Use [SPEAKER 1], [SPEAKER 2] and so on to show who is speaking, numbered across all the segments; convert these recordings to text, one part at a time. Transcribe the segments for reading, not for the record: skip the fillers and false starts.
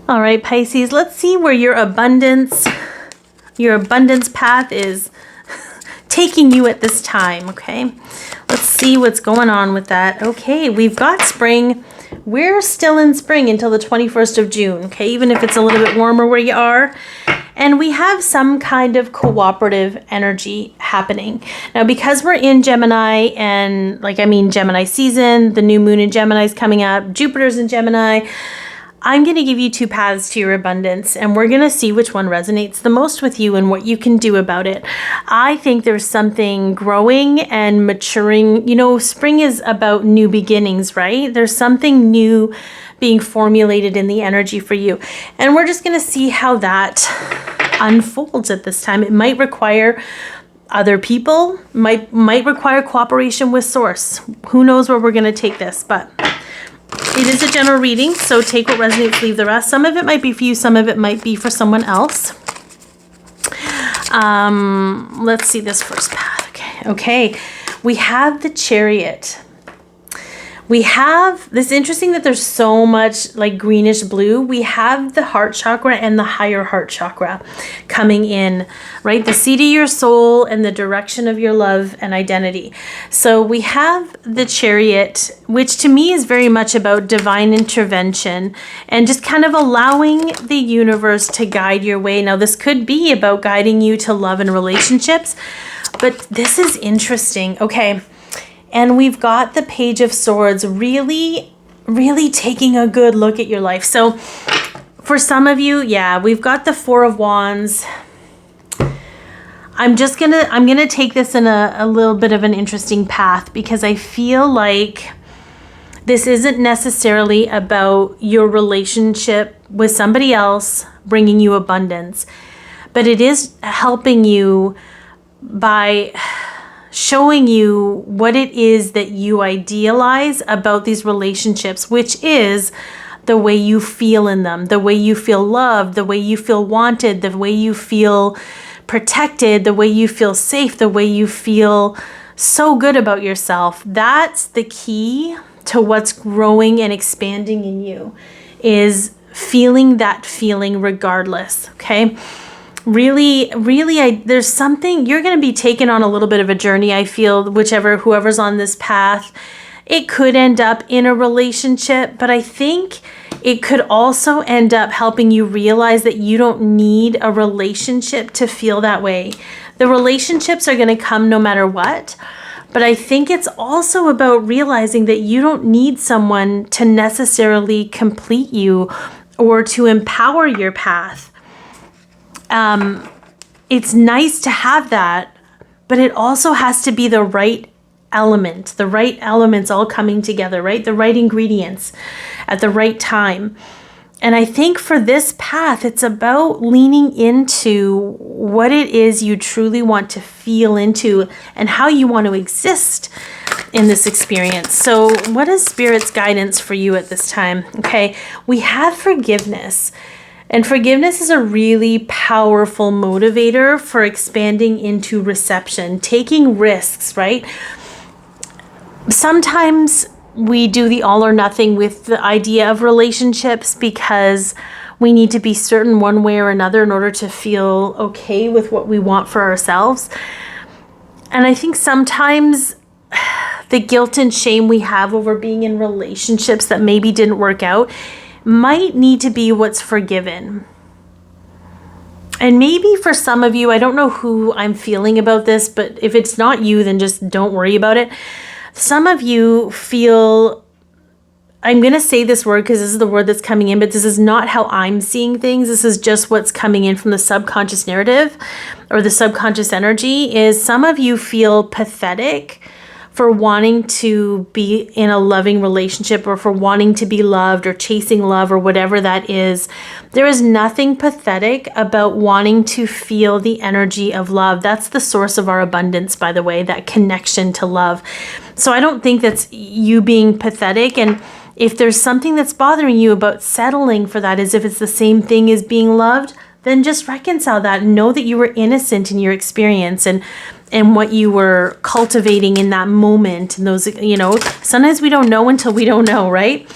[SPEAKER 1] All right, Pisces, let's see where your abundance path is taking you at this time, okay? Let's see what's going on with that. Okay, we've got spring. We're still in spring until the 21st of June, okay? Even if it's a little bit warmer where you are. And we have some kind of cooperative energy happening. Now, because we're in Gemini and Gemini season, the new moon in Gemini is coming up, Jupiter's in Gemini, I'm going to give you two paths to your abundance, and we're going to see which one resonates the most with you and what you can do about it. I think there's something growing and maturing. You know, spring is about new beginnings, right? There's something new being formulated in the energy for you. And we're just going to see how that unfolds at this time. It might require other people, might require cooperation with Source. Who knows where we're going to take this, but it is a general reading, so take what resonates, leave the rest. Some of it might be for you, some of it might be for someone else. Let's see this first path. Okay. We have the Chariot. We have this interesting that there's so much like greenish blue. We have the heart chakra and the higher heart chakra coming in, right? The seat of your soul and the direction of your love and identity. So we have the Chariot, which to me is very much about divine intervention and just kind of allowing the universe to guide your way. Now, this could be about guiding you to love and relationships, but this is interesting. Okay. And we've got the Page of Swords really, really taking a good look at your life. So for some of you, yeah, we've got the Four of Wands. I'm going to take this in a little bit of an interesting path because I feel like this isn't necessarily about your relationship with somebody else bringing you abundance, but it is helping you by showing you what it is that you idealize about these relationships, which is the way you feel in them, the way you feel loved, the way you feel wanted, the way you feel protected, the way you feel safe, the way you feel so good about yourself. That's the key to what's growing and expanding in you, is feeling that feeling regardless, okay? Really, there's something, you're going to be taken on a little bit of a journey, I feel, whoever's on this path. It could end up in a relationship, but I think it could also end up helping you realize that you don't need a relationship to feel that way. The relationships are going to come no matter what, but I think it's also about realizing that you don't need someone to necessarily complete you or to empower your path. It's nice to have that, but it also has to be the right elements all coming together, right? The right ingredients at the right time. And I think for this path, it's about leaning into what it is you truly want to feel into and how you want to exist in this experience. So what is Spirit's guidance for you at this time? Okay, we have forgiveness. And forgiveness is a really powerful motivator for expanding into reception, taking risks, right? Sometimes we do the all or nothing with the idea of relationships because we need to be certain one way or another in order to feel okay with what we want for ourselves. And I think sometimes the guilt and shame we have over being in relationships that maybe didn't work out might need to be what's forgiven. And maybe for some of you, I don't know who I'm feeling about this, but if it's not you, then just don't worry about it. Some of you feel, I'm going to say this word because this is the word that's coming in, but this is not how I'm seeing things. This is just what's coming in from the subconscious narrative or the subconscious energy, is some of you feel pathetic for wanting to be in a loving relationship or for wanting to be loved or chasing love or whatever that is. There is nothing pathetic about wanting to feel the energy of love. That's the source of our abundance, by the way, that connection to love. So I don't think that's you being pathetic. And if there's something that's bothering you about settling for that as if it's the same thing as being loved, then just reconcile that and know that you were innocent in your experience and what you were cultivating in that moment. And those, sometimes we don't know until we don't know, right?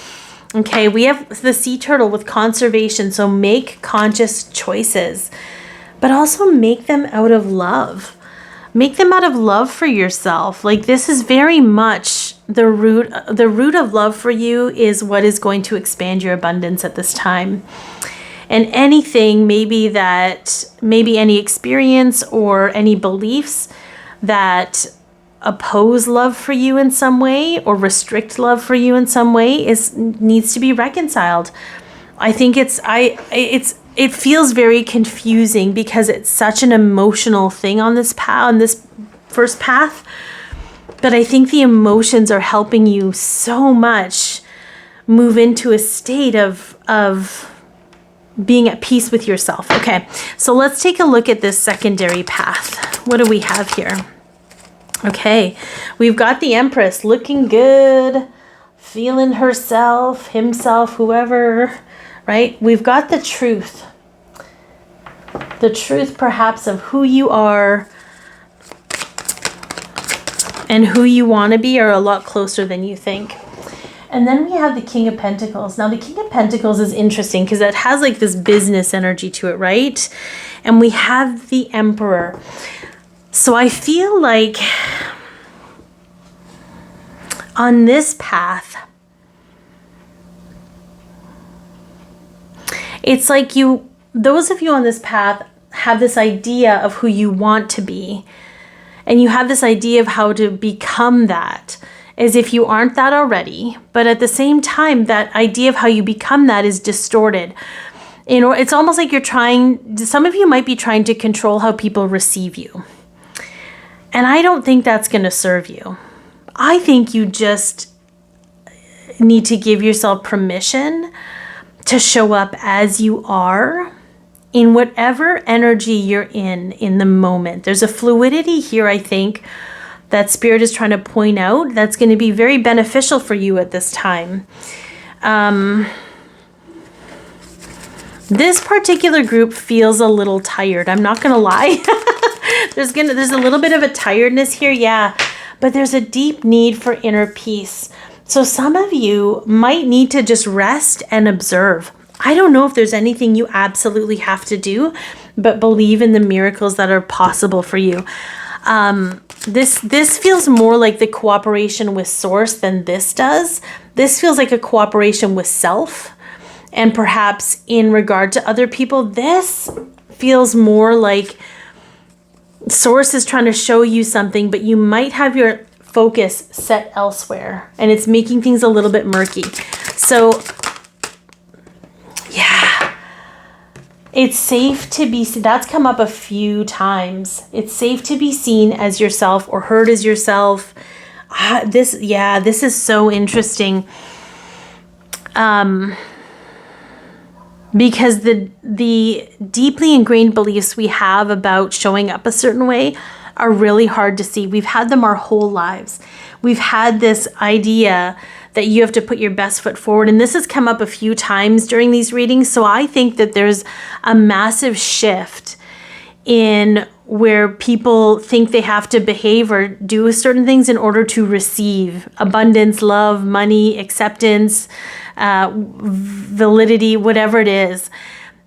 [SPEAKER 1] Okay, we have the sea turtle with conservation. So make conscious choices, but also make them out of love. Make them out of love for yourself. Like, this is very much the root of love for you is what is going to expand your abundance at this time. And anything, maybe any experience or any beliefs that oppose love for you in some way or restrict love for you in some way needs to be reconciled. I think it feels very confusing because it's such an emotional thing on this first path. But I think the emotions are helping you so much move into a state of being at peace with yourself. Okay, so let's take a look at this secondary path. What do we have here? Okay, we've got the Empress looking good, feeling herself, himself, whoever, right? We've got the truth. The truth perhaps of who you are and who you want to be are a lot closer than you think. And then we have the King of Pentacles. Now the King of Pentacles is interesting because it has like this business energy to it, right? And we have the Emperor. So I feel like on this path, it's like those of you on this path have this idea of who you want to be. And you have this idea of how to become that, as if you aren't that already. But at the same time, that idea of how you become that is distorted. You know, it's almost like some of you might be trying to control how people receive you. And I don't think that's going to serve you. I think you just need to give yourself permission to show up as you are in whatever energy you're in the moment. There's a fluidity here, I think, that Spirit is trying to point out that's going to be very beneficial for you at this time. This particular group feels a little tired. I'm not going to lie. There's a little bit of a tiredness here, yeah, but there's a deep need for inner peace. So some of you might need to just rest and observe. I don't know if there's anything you absolutely have to do, but believe in the miracles that are possible for you. This feels more like the cooperation with Source than this does. This feels like a cooperation with self, and perhaps in regard to other people. This feels more like Source is trying to show you something, but you might have your focus set elsewhere, and it's making things a little bit murky. So yeah, it's safe to be, that's come up a few times. It's safe to be seen as yourself or heard as yourself. This is so interesting. Because the deeply ingrained beliefs we have about showing up a certain way are really hard to see. We've had them our whole lives. We've had this idea that you have to put your best foot forward. And this has come up a few times during these readings. So I think that there's a massive shift in where people think they have to behave or do certain things in order to receive abundance, love, money, acceptance, validity, whatever it is.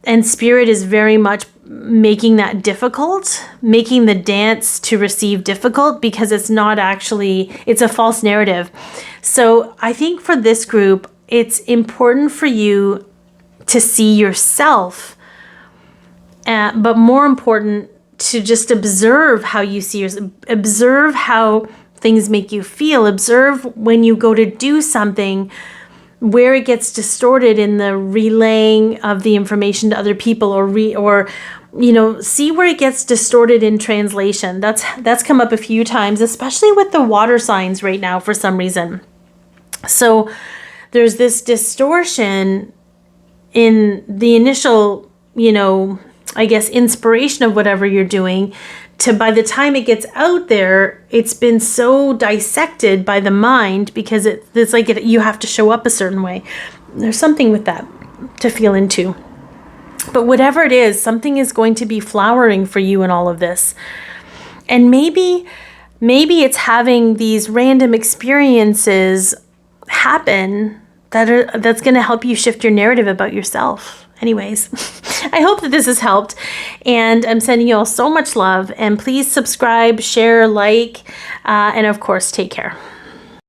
[SPEAKER 1] And Spirit is very much making that difficult, making the dance to receive difficult, because it's not actually, it's a false narrative. So I think for this group, it's important for you to see yourself, but more important to just observe how you see yourself, observe how things make you feel, observe when you go to do something, where it gets distorted in the relaying of the information to other people, or see where it gets distorted in translation. That's come up a few times, especially with the water signs right now for some reason. So there's this distortion in the initial, I guess, inspiration of whatever you're doing, to by the time it gets out there, it's been so dissected by the mind, because it's like you have to show up a certain way. There's something with that to feel into. But whatever it is, something is going to be flowering for you in all of this. And maybe it's having these random experiences happen that's going to help you shift your narrative about yourself. Anyways, I hope that this has helped, and I'm sending you all so much love, and please subscribe, share, like, and of course, take care.